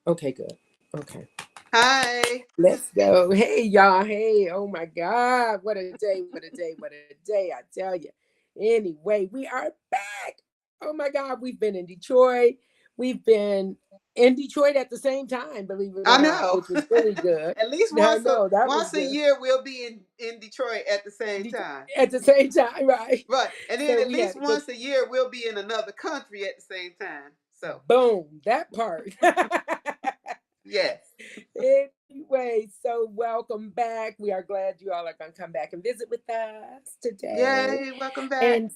Okay, good. Okay. Hi. Let's go. Hey, y'all. Hey, oh my God. What a day. What a day. What a day. I tell you. Anyway, we are back. Oh my God. We've been in Detroit. We've been in Detroit at the same time, believe it or I not, know. which was really good. At least I know that was once a good. year we'll be in Detroit at the same time. At the same time, right? Right. And then So at we had least a good once a year we'll be in another country at the same time. So boom, that part. yes. Anyway, so welcome back. We are glad you all are going to come back and visit with us today. Yay, welcome back. And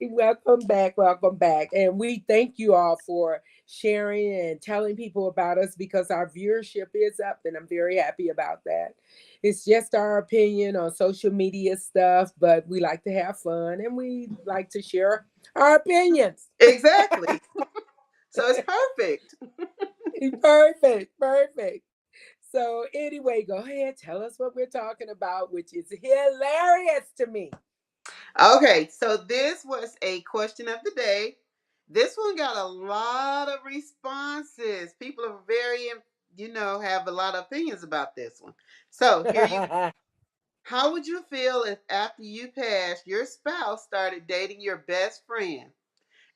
welcome back, welcome back. And we thank you all for sharing and telling people about us because our viewership is up, and I'm very happy about that. It's just our opinion on social media stuff, but we like to have fun and we like to share our opinions. Exactly. So it's perfect. Perfect, perfect. So, anyway, go ahead, tell us what we're talking about, which is hilarious to me. Okay, so this was a question of the day. This one got a lot of responses. People are very, have a lot of opinions about this one. So here you How would you feel if after you passed, your spouse started dating your best friend?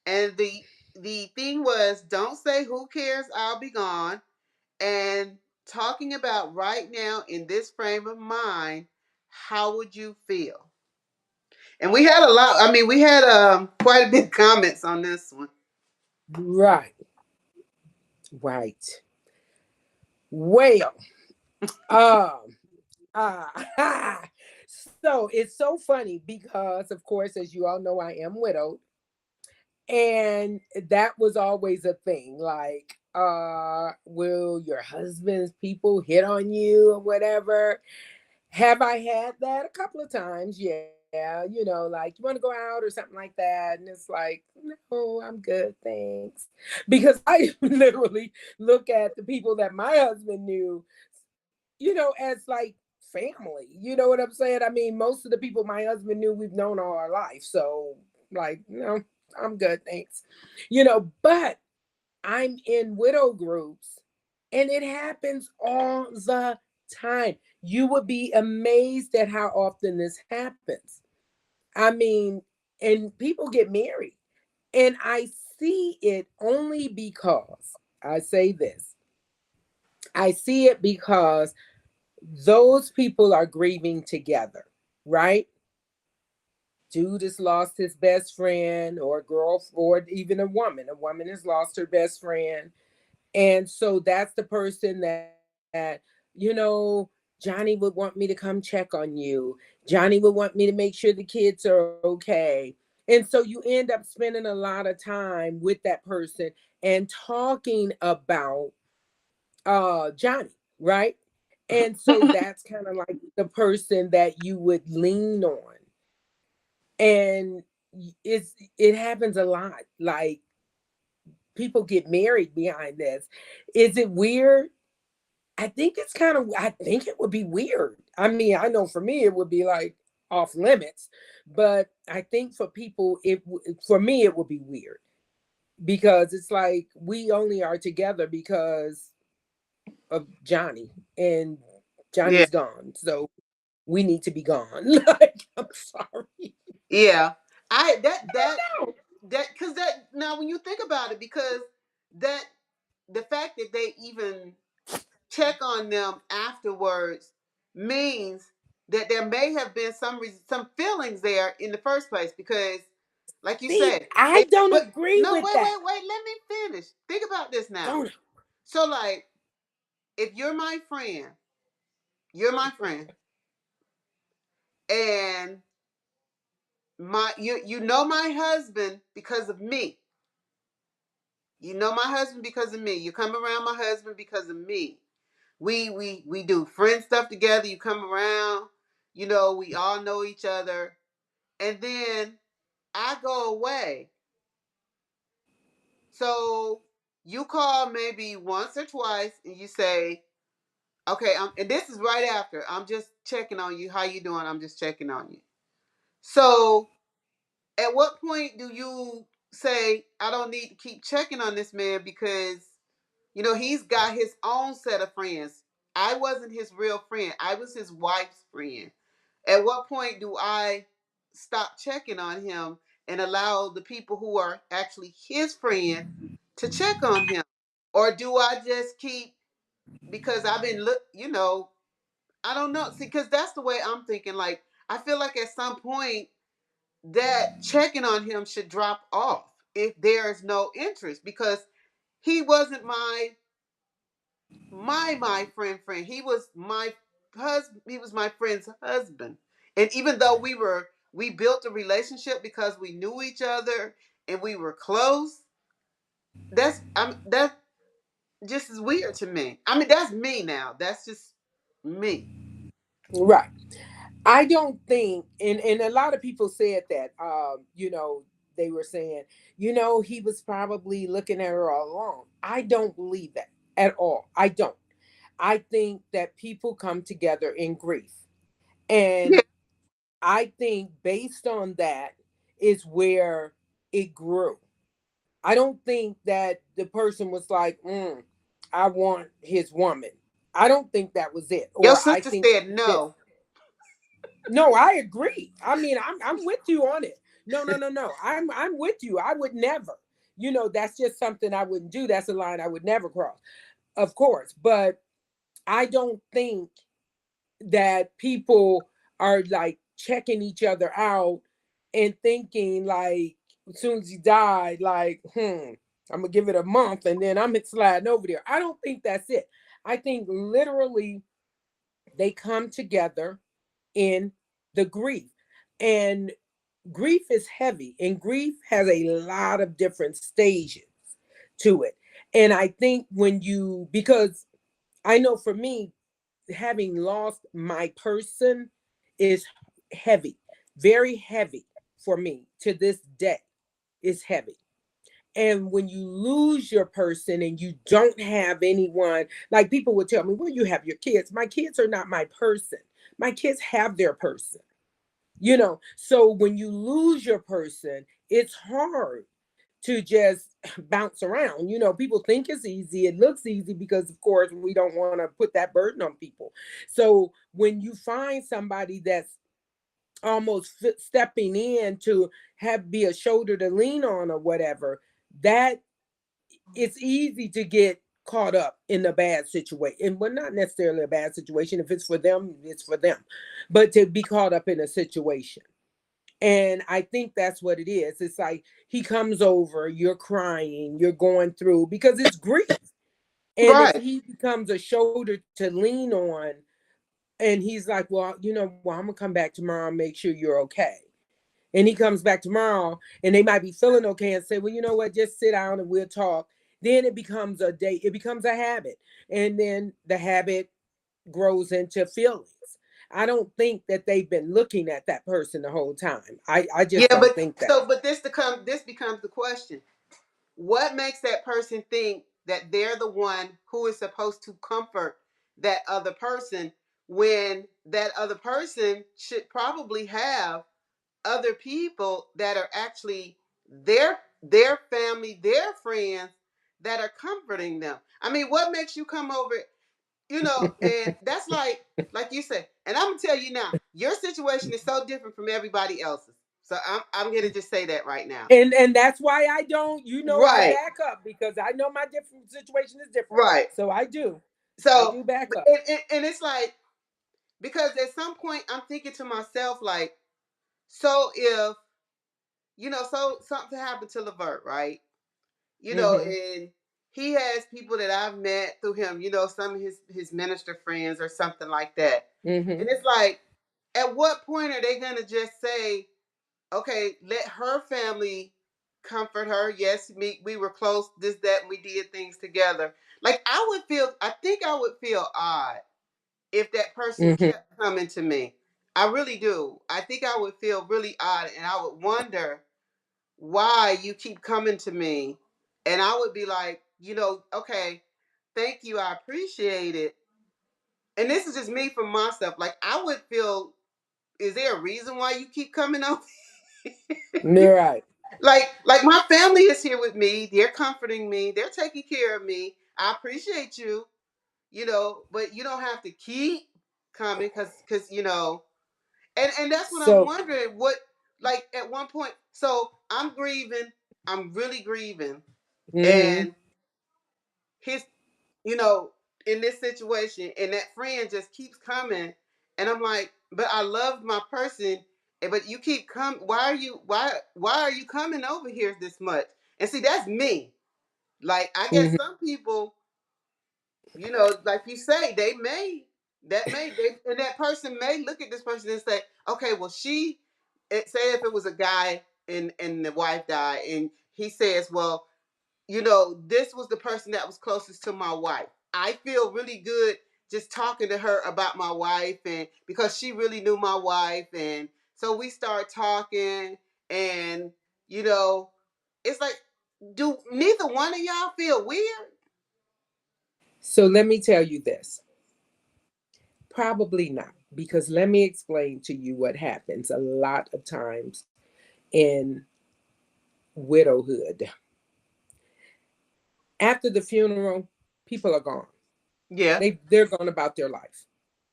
And the thing was, don't say who cares, I'll be gone. And talking about right now in this frame of mind, how would you feel? And we had a lot. I mean, we had quite a bit of comments on this one. Right, right. Well, um, so it's so funny because, of course, as you all know, I am widowed, and that was always a thing. Like, will your husband's people hit on you or whatever? Have I had that a couple of times? Yeah, like you want to go out or something like that, and it's like, no, I'm good, thanks. Because I literally look at the people that my husband knew, as like family. You know what I'm saying? I mean, most of the people my husband knew, we've known all our life. So, like, I'm good, thanks. But I'm in widow groups and it happens all the time. You would be amazed at how often this happens. I mean, and people get married. And I see it only because I say this. I see it because those people are grieving together, right? Dude has lost his best friend, or girl, or even a woman. A woman has lost her best friend. And so that's the person that Johnny would want me to come check on you. Johnny would want me to make sure the kids are okay. And so you end up spending a lot of time with that person and talking about Johnny, right? And so that's kind of like the person that you would lean on. And it happens a lot. Like, people get married behind this. Is it weird? I think it would be weird. I mean, I know for me it would be like off limits, but I think for people for me it would be weird because it's like we only are together because of Johnny, and Yeah. Johnny's gone. So we need to be gone. Like, I'm sorry. Yeah. I that that No. that because that now when you think about it, because that the fact that they even check on them afterwards means that there may have been some feelings there in the first place, because like you See, said, I they don't but agree no, with wait, that. wait, wait, let me finish. Think about this now. Don't. So like, if you're my friend and you know my husband because of me. You know my husband because of me. You come around my husband because of me. We do friend stuff together. You come around, we all know each other. And then I go away. So you call maybe once or twice and you say, okay, and this is right after. I'm just checking on you. How you doing? I'm just checking on you. So at what point do you say, I don't need to keep checking on this man because He's got his own set of friends. I wasn't his real friend. I was his wife's friend. At what point do I stop checking on him and allow the people who are actually his friend to check on him? Or do I just keep, because I've been I don't know. See, because that's the way I'm thinking. Like, I feel like at some point that checking on him should drop off if there's no interest, because he wasn't my friend. He was my husband. He was my friend's husband. And even though we built a relationship because we knew each other and we were close, that just is weird to me. I mean, that's me now. That's just me. Right. I don't think, and a lot of people said that, they were saying, he was probably looking at her all along. I don't believe that at all. I don't. I think that people come together in grief. Yeah. And I think based on that is where it grew. I don't think that the person was like, I want his woman. I don't think that was it. Your Or I sister think said this. no. No, I agree. I mean, I'm with you on it. No, no, no, no. I'm with you. I would never. That's just something I wouldn't do. That's a line I would never cross. Of course, but I don't think that people are like checking each other out and thinking like as soon as he died, like, I'm gonna give it a month and then I'm sliding over there. I don't think that's it. I think literally they come together in the grief. And grief is heavy, and grief has a lot of different stages to it. And I think because I know for me, having lost my person is heavy, very heavy for me to this day. Is heavy. And when you lose your person and you don't have anyone, like people would tell me, well, you have your kids. My kids are not my person. My kids have their person. So when you lose your person, it's hard to just bounce around. People think it's easy. It looks easy because, of course, we don't want to put that burden on people. So when you find somebody that's almost stepping in to be a shoulder to lean on or whatever, that it's easy to get caught up in a bad situation. And well, not necessarily a bad situation. If it's for them, it's for them. But to be caught up in a situation. And I think that's what it is. It's like he comes over, you're crying, you're going through because it's grief. And if Right. he becomes a shoulder to lean on, and he's like, well, I'm gonna come back tomorrow and make sure you're okay. And he comes back tomorrow and they might be feeling okay and say, well, you know what, just sit down and we'll talk. Then it becomes a day, it becomes a habit. And then the habit grows into feelings. I don't think that they've been looking at that person the whole time. I Yeah, just don't but think that. this becomes the question. What makes that person think that they're the one who is supposed to comfort that other person when that other person should probably have other people that are actually their family, their friends that are comforting them? I mean, what makes you come over, and that's like you said, and I'm gonna tell you now, your situation is so different from everybody else's. So I'm gonna just say that right now. And that's why I don't, I Right, back up because I know my different situation is different. right. So I do. I So, do back up. and it's like, because at some point I'm thinking to myself, like, so if, so something happened to Levert, right? Mhm. And he has people that I've met through him, some of his minister friends or something like that. And Mhm. it's like, at what point are they gonna just say, okay, let her family comfort her? Yes, we were close, this, that, and we did things together. Like, I think I would feel odd if that person Mhm. kept coming to me. I really do. I think I would feel really odd, and I would wonder why you keep coming to me. And I would be like, okay, thank you, I appreciate it. And this is just me for myself. Like, I would feel, is there a reason why you keep coming on? You're right. Like my family is here with me. They're comforting me. They're taking care of me. I appreciate you, but you don't have to keep coming because and that's what I'm So, wondering. What, like, at one point, so I'm grieving, I'm really grieving, mhm. and his, you know, in this situation, and that friend just keeps coming, and I'm like, but I love my person, but you keep coming. Why are you coming over here this much? And see, that's me. Like, I guess Mhm. some people, like you say, and that person may look at this person and say, okay, well, say if it was a guy and the wife died, and he says, well, this was the person that was closest to my wife. I feel really good just talking to her about my wife, and because she really knew my wife, and so we start talking, and you know, it's like, do neither one of y'all feel weird? So let me tell you this. Probably not, because let me explain to you what happens a lot of times in widowhood. After the funeral, people are gone. Yeah. They're gone about their life.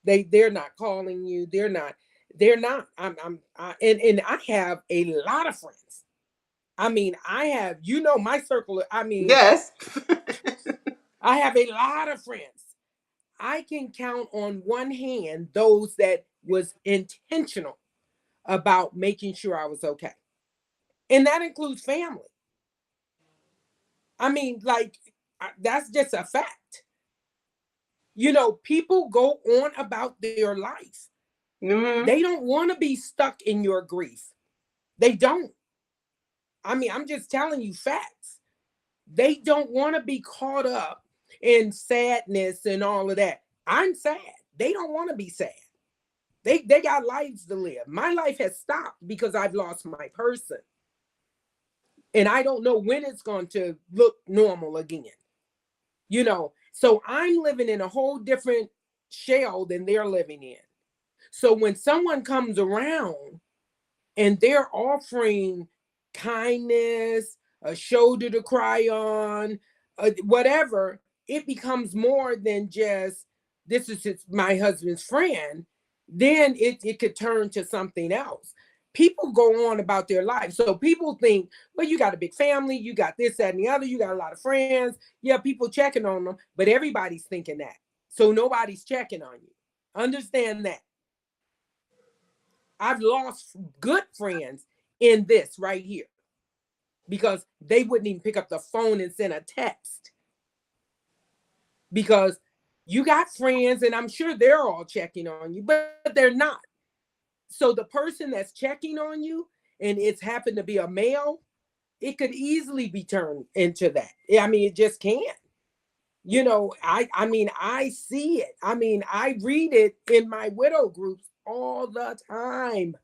They're not calling you. They're not. And I have a lot of friends. I mean, I have, my circle. I mean, Yes. I have a lot of friends. I can count on one hand those that was intentional about making sure I was okay. And that includes family. I mean, like, that's just a fact. People go on about their life. Hmm. They don't want to be stuck in your grief. They don't. I mean, I'm just telling you facts. They don't want to be caught up in sadness and all of that. I'm sad. They don't want to be sad. They got lives to live. My life has stopped because I've lost my person. And I don't know when it's going to look normal again. So I'm living in a whole different shell than they're living in. So when someone comes around and they're offering kindness, a shoulder to cry on, whatever, it becomes more than just this is my husband's friend. Then it could turn to something else. People go on about their lives. So people think, well, you got a big family, you got this, that, and the other, you got a lot of friends. Yeah, people checking on them, but everybody's thinking that. So nobody's checking on you. Understand that. I've lost good friends in this right here because they wouldn't even pick up the phone and send a text because you got friends and I'm sure they're all checking on you, but they're not. So the person that's checking on you and it's happened to be a male, it could easily be turned into that. I mean, it just can. I mean, I see it. I mean, I read it in my widow groups all the time.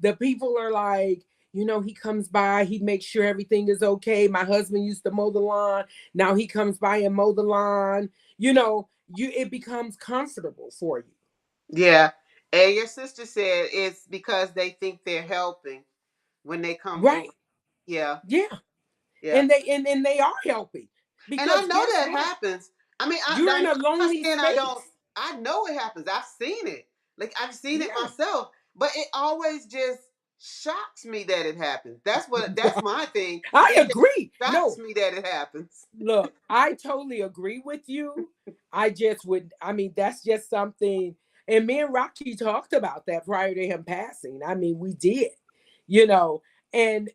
The people are like, he comes by, he makes sure everything is okay. My husband used to mow the lawn. Now he comes by and mow the lawn. It becomes comfortable for you. Yeah. And your sister said it's because they think they're helping when they come over. Right. Yeah. Yeah. Yeah. And they are helping And I because know guess that what? happens. I mean, You're in I'm a not lonely saying I don't. space. I know it happens. I've seen it. Like, I've seen it Yeah. myself. But it always just shocks me that it happens. That's my thing. I It just agree. shocks No, me that it happens. look, I totally agree with you. I mean, that's just something. And me and Rocky talked about that prior to him passing. I mean, we did, you know, and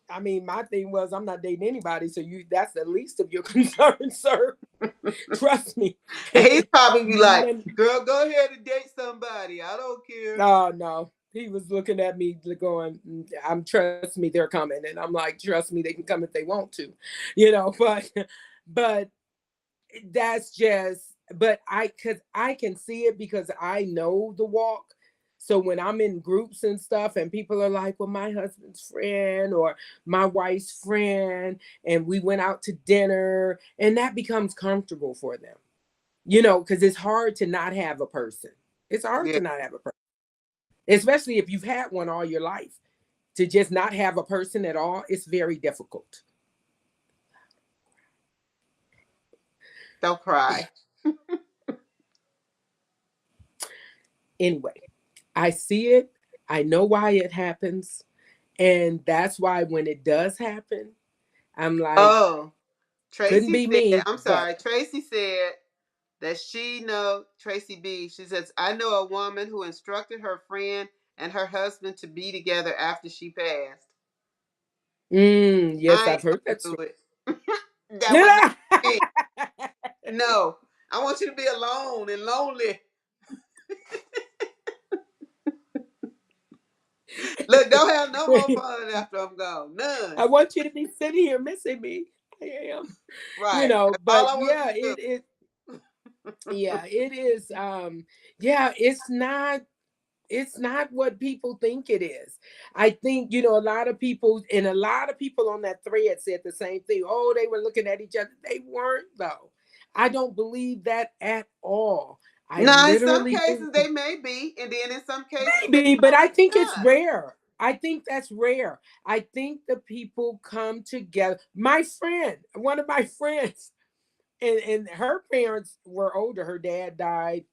I mean, my thing was, I'm not dating anybody. So that's the least of your concerns, sir. Trust me. And he's probably be like, And, "Girl, go ahead and date somebody. I don't care." oh, no. He was looking at me going, I'm trust me, they're coming. And I'm like, trust me, they can come if they want to, but that's just but I can see it because I know the walk. So when I'm in groups and stuff and people are like, well, my husband's friend or my wife's friend, and we went out to dinner, and that becomes comfortable for them, because it's hard to not have a person. It's hard Yeah. to not have a person, especially if you've had one all your life. To just not have a person at all, it's very difficult. Don't cry. Anyway, I see it. I know why it happens. And that's why when it does happen, I'm like, Oh, couldn't Tracy be said, me, I'm but sorry. Tracy said that she know Tracy B. She says, I know a woman who instructed her friend and her husband to be together after she passed. yes, I I've ain't heard gonna that do story. it. That was not me. No, I want you to be alone and lonely. Look, don't have no more fun after I'm gone. None. I want you to be sitting here missing me. I am, Right. That's all but I want yeah, you to yeah, it is. Yeah, it's not what people think it is. I think, a lot of people, and a lot of people on that thread said the same thing. Oh, they were looking at each other. They weren't, though. I don't believe that at all. I Now, in some literally cases, believe they may be, and then in some cases, they maybe, but I might think it's not. rare. I think that's rare. I think the people come together. My friend, one of my friends, and her parents were older. Her dad died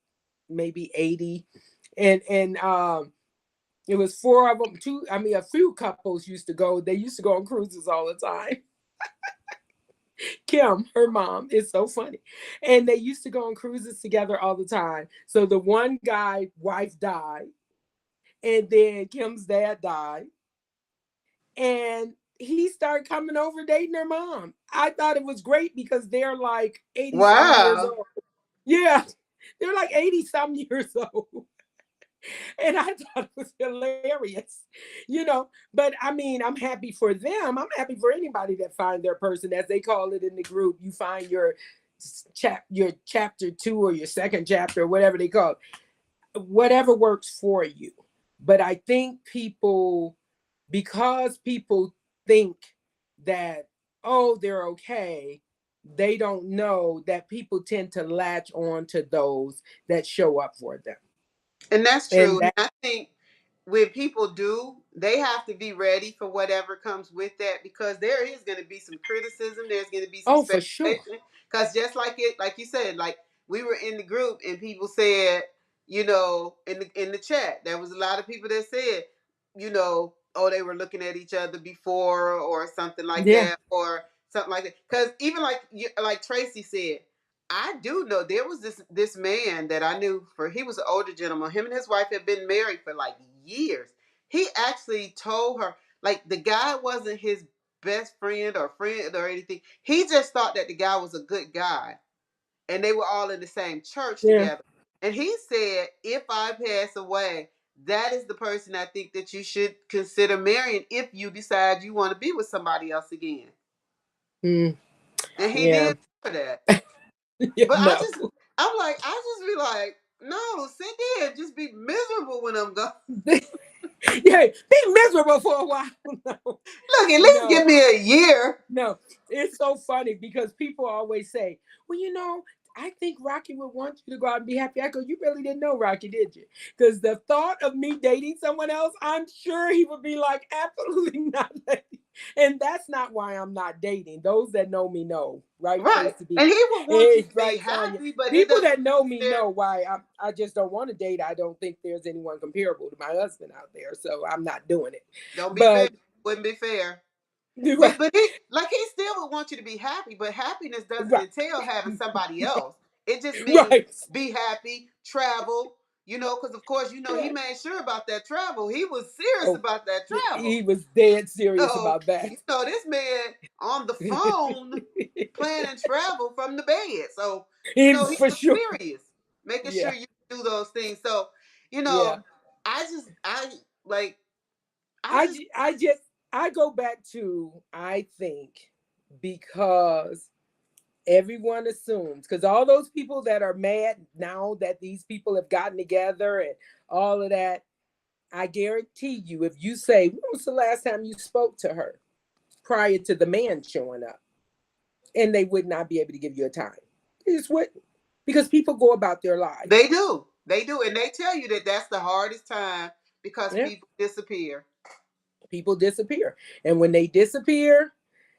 maybe 80. And it was four of them. A few couples used to go. They used to go on cruises all the time. Kim, her mom, is so funny. And they used to go on cruises together all the time. So the one guy, wife died, and then Kim's dad died. And he started coming over dating her mom. I thought it was great because they're like 80 some years Wow. old. Yeah, they're like 80 some years old. And I thought it was hilarious, But I mean, I'm happy for them. I'm happy for anybody that find their person, as they call it in the group. You find your chapter 2 or your second chapter, whatever they call it, whatever works for you. But I think because people think that, oh, they're okay, they don't know that people tend to latch on to those that show up for them. And that's And true. And I think when people do, they have to be ready for whatever comes with that, because there is going to be some criticism. There's going to be some oh, for sure. speculation. Because just like you said, like we were in the group and people said, in the chat, there was a lot of people that said, oh, they were looking at each other before or something like Yeah. that, or something like that. Because even like Tracy said, I do know there was this man that I knew, he was an older gentleman. Him and his wife had been married for like years. He actually told her, like, the guy wasn't his best friend or anything. He just thought that the guy was a good guy, and they were all in the same church Yeah. together. And he said, if I pass away, that is the person I think that you should consider marrying if you decide you want to be with somebody else again. Mm, And he yeah. did for that. Yeah. But No. I just be like, no, sit there and just be miserable when I'm gone. Yeah. Be miserable for a while. No. Look, at least No. give me a year. No, it's so funny because people always say, well, I think Rocky would want you to go out and be happy. I go, you really didn't know Rocky, did you? Because the thought of me dating someone else, I'm sure he would be like, absolutely not. And that's not why I'm not dating. Those that know me know, right, Right. Tracy B? And he would want you It's to be right, Tanya. happy, but it People doesn't that know me there. know why I just don't want to date. I don't think there's anyone comparable to my husband out there. So I'm not doing it. Don't be fair. But, Wouldn't be fair. right, But he still would want you to be happy, but happiness doesn't right, entail having somebody else. It just means right. be happy, travel, because of course, he Right. made sure about that travel. He was serious Oh, about that travel. he was dead serious So, about that. this man on the phone planning travel from the bed. So, he For was sure. serious, making sure Yeah. you do those things. So, Yeah. I just, like, I I just, ju- I just I go back to, I think, because everyone assumes, because all those people that are mad now that these people have gotten together and all of that, I guarantee you, if you say, when was the last time you spoke to her prior to the man showing up? And they would not be able to give you a time. They just wouldn't. Because people go about their lives. they do. And they tell you that that's the hardest time because Yeah. people disappear. People disappear. And when they disappear,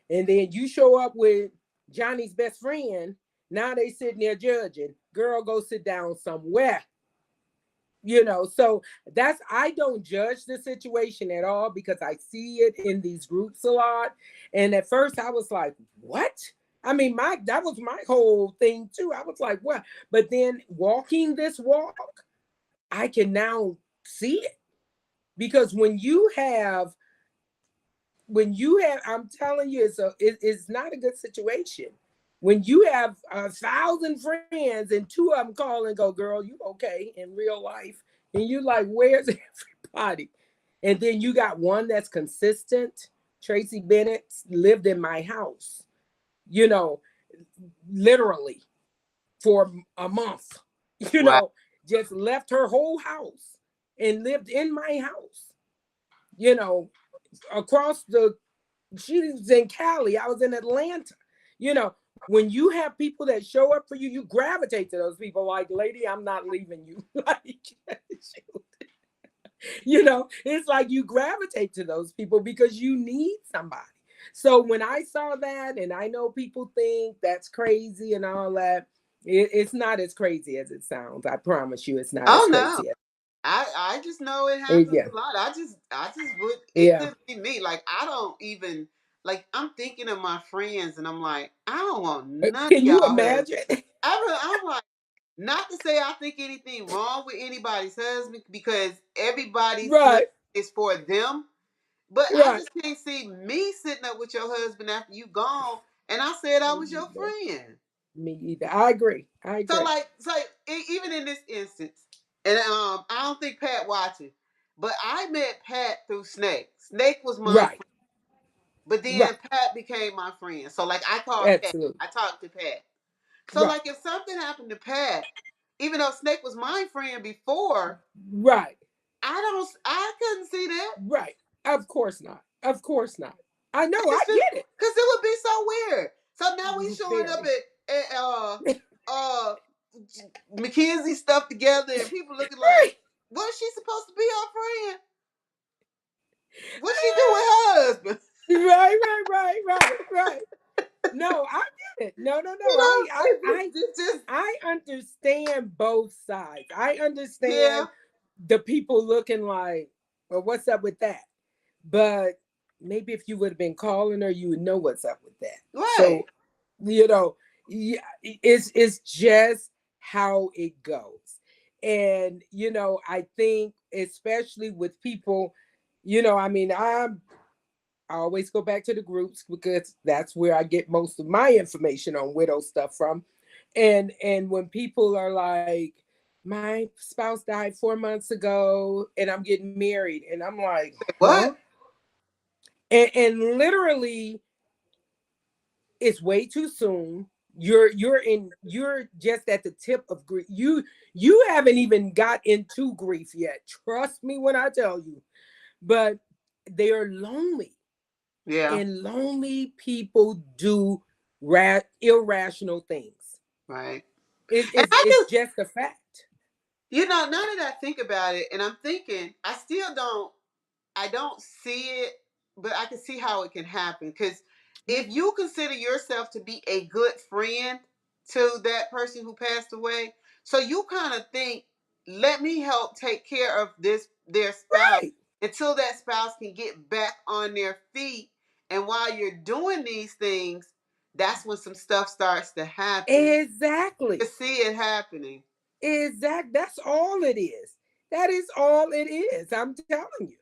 and then you show up with Johnny's best friend, Now they sitting there judging. Girl, go sit down somewhere. You know, so that's, I don't judge the situation at all because I see it in these groups a lot. And at first I was like, what? I mean, my that was my whole thing too. I was like, what? But then walking this walk, I can now see it. Because when you have, I'm telling you, it's not a good situation. When you have 1,000 friends and two of them call and go, girl, you okay in real life? And you like, where's everybody? And then you got one that's consistent. Tracy Bennett lived in my house, you know, literally for a month, you Wow. know, just left her whole house and lived in my house, you know, across the, she was in Cali, I was in Atlanta. You know, when you have people that show up for you, you gravitate to those people like, lady, I'm not leaving you. Like, you know, it's like you gravitate to those people because you need somebody. So when I saw that, and I know people think that's crazy and all that, it's not as crazy as it sounds. I promise you, it's not as Oh no. crazy as I just know it it. happens Yeah, a lot. I just would, it yeah. could be me. Like I don't even, like I'm thinking of my friends and I'm like, I don't want none of Can you y'all husbands. imagine? I'm like, not to say I think anything wrong with anybody's husband because everybody's husband Right, is for them. But I right. just can't see me sitting up with your husband after you gone and I said I Me was your either. friend. Me either. I agree. I So agree. even in this instance, and I don't think Pat watching, but I met Pat through Snake. Snake was my Right, friend, but right. then Pat became my friend. So like I called Pat, Absolutely. I talked to Pat. So Right, like if something happened to Pat, even though Snake was my friend before, right, I couldn't see that. right. Of course not. Of course not. I I know. I just feel get it. because it would be so weird. So now we showing up Very. at uh Mackenzie stuff together, and people looking like, Right. was she supposed to be our friend? What she do with her husband? Right, right, right, right, right. No, I get it. No, no, You no. know, it's just I understand both sides. I yeah, understand the people looking like, well, what's up with that? But maybe if you would have been calling her, you would know what's up with that. right. So, you know, yeah, it's just how it goes. And you know, I think especially with people, you know, I mean, I always go back to the groups because that's where I get most of my information on widow stuff from. And when people are like, my spouse died 4 months ago and I'm getting married, and I'm like, huh? What? And literally, it's way too soon. You're just at the tip of grief. You haven't even got into grief yet. Trust me when I tell you. But they are lonely, Yeah, and lonely people do irrational things. right. It, And it's it's just a fact. now that I think about it, and I'm thinking, I still don't. I don't see it, but I can see how it can happen. Because if you consider yourself to be a good friend to that person who passed away, so you kind of think, let me help take care of their spouse Right. until that spouse can get back on their feet. And while you're doing these things, that's when some stuff starts to happen. You Exactly. see it happening. That's all it is. That is all it is. I'm telling you.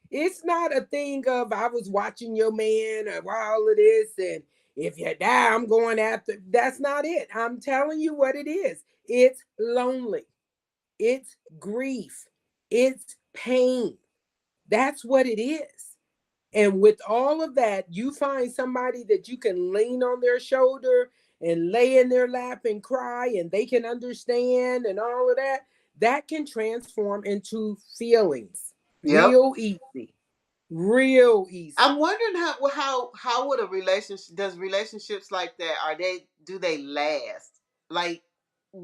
It's not a thing of I was watching your man or all of this, and if you die, I'm going after. That's not it. I'm telling you what it is. It's lonely. It's grief. It's pain. That's what it is. And with all of that, you find somebody that you can lean on their shoulder and lay in their lap and cry, and they can understand and all of that. That can transform into feelings Yep. real easy. Real easy. I'm wondering how would a relationship, does relationships like that, are they, do they last? Like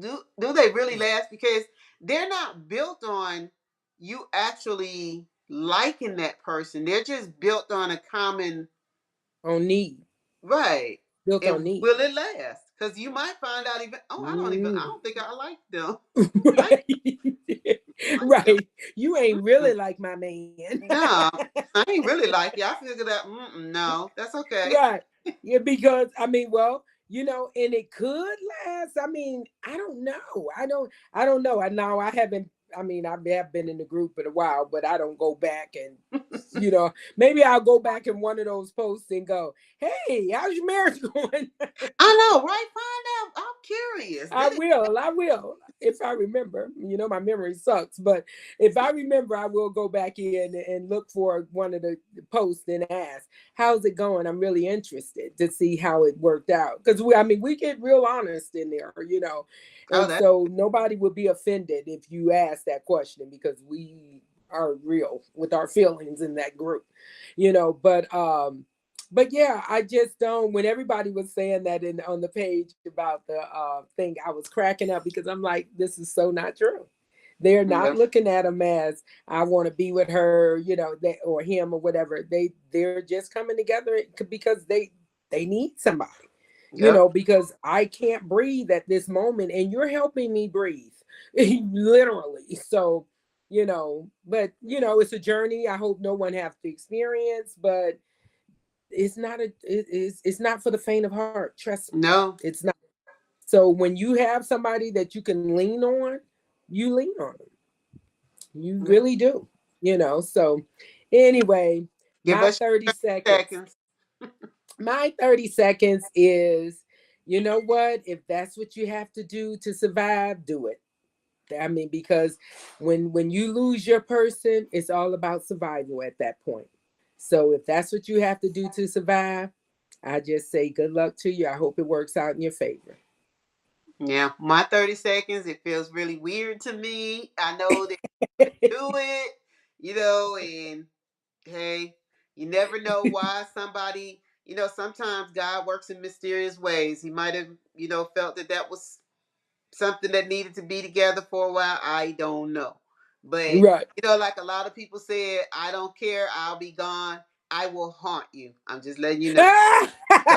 do they really last? Because they're not built on you actually liking that person. They're just built on a common On need. right. Built on And need. will it last? Because you might find out even, oh, I Mm. don't think I like them. Like, Right. like them. Right. You ain't Mm-mm. really like my man. No, I ain't really like you. I figured that, no, that's okay. Right. Yeah, because I mean, well, and it could last. I mean, I don't know. I don't know. I know I haven't I mean, I have been in the group in a while, but I don't go back and maybe I'll go back in one of those posts and go, "Hey, how's your marriage going?" I know, right? Find out. I'm curious. I will. I will. If I remember, my memory sucks, but if I remember, I will go back in and look for one of the posts and ask, "How's it going?" I'm really interested to see how it worked out because we get real honest in there, Oh, and that. so nobody would be offended if you ask that question because we are real with our feelings in that group. But yeah, I just don't. When everybody was saying that on the page about the thing, I was cracking up because I'm like, this is so not true. They're not Yeah. looking at them as I want to be with her, they, or him or whatever. They're just coming together because they need somebody, Yep. because I can't breathe at this moment, and you're helping me breathe, literally. So, but it's a journey. I hope no one have to experience, but it's not for the faint of heart, trust me. No. It's not. So when you have somebody that you can lean on, you lean on them. You Yeah. really do. So anyway, Give my us 30 your seconds seconds. my 30 seconds is, you know what, if that's what you have to do to survive, do it. I mean, because when you lose your person, it's all about survival at that point. So if that's what you have to do to survive, I just say good luck to you. I hope it works out in your favor. Yeah, my 30 seconds, it feels really weird to me. I know that do it, and hey, you never know why somebody, sometimes God works in mysterious ways. He might have, felt that was something that needed to be together for a while. I don't know. But, Right. like a lot of people said, I don't care. I'll be gone. I will haunt you. I'm just letting you know. So,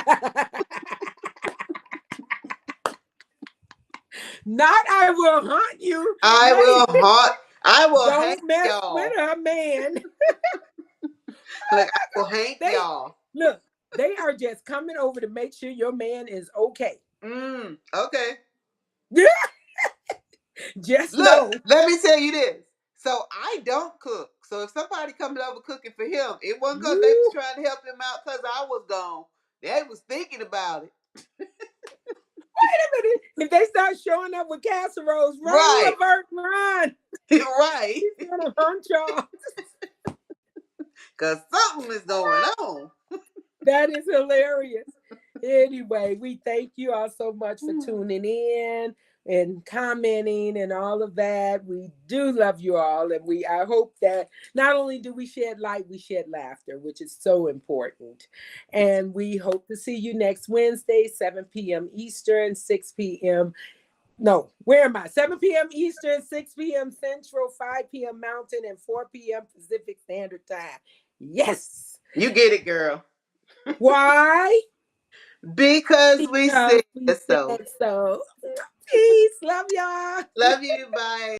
Not I will haunt you. I will Wait, haunt. I will hate don't mess with y'all. her, man. Like, I will hate They y'all. look, they are just coming over to make sure your man is okay. Okay. Just Look, know. let me tell you this. So I don't cook. So if somebody comes over cooking for him, it wasn't because they was Woo. trying to help him out because I was gone. They was thinking about it. Wait a minute. If they start showing up with casseroles, run, Right. Lavert, run. Right. He's gonna hunt y'all. Because something is going on. That is hilarious. Anyway, we thank you all so much for tuning in and commenting and all of that. We do love you all, and I hope that not only do we shed light, we shed laughter, which is so important. And we hope to see you next Wednesday, 7 p.m. Eastern, 6 p.m. No, where am I? 7 p.m. Eastern, 6 p.m. Central, 5 p.m. Mountain, and 4 p.m. Pacific Standard Time. Yes. You get it, girl. Why? Because we Because said we so. said so. Peace. Love y'all. Love you. Bye.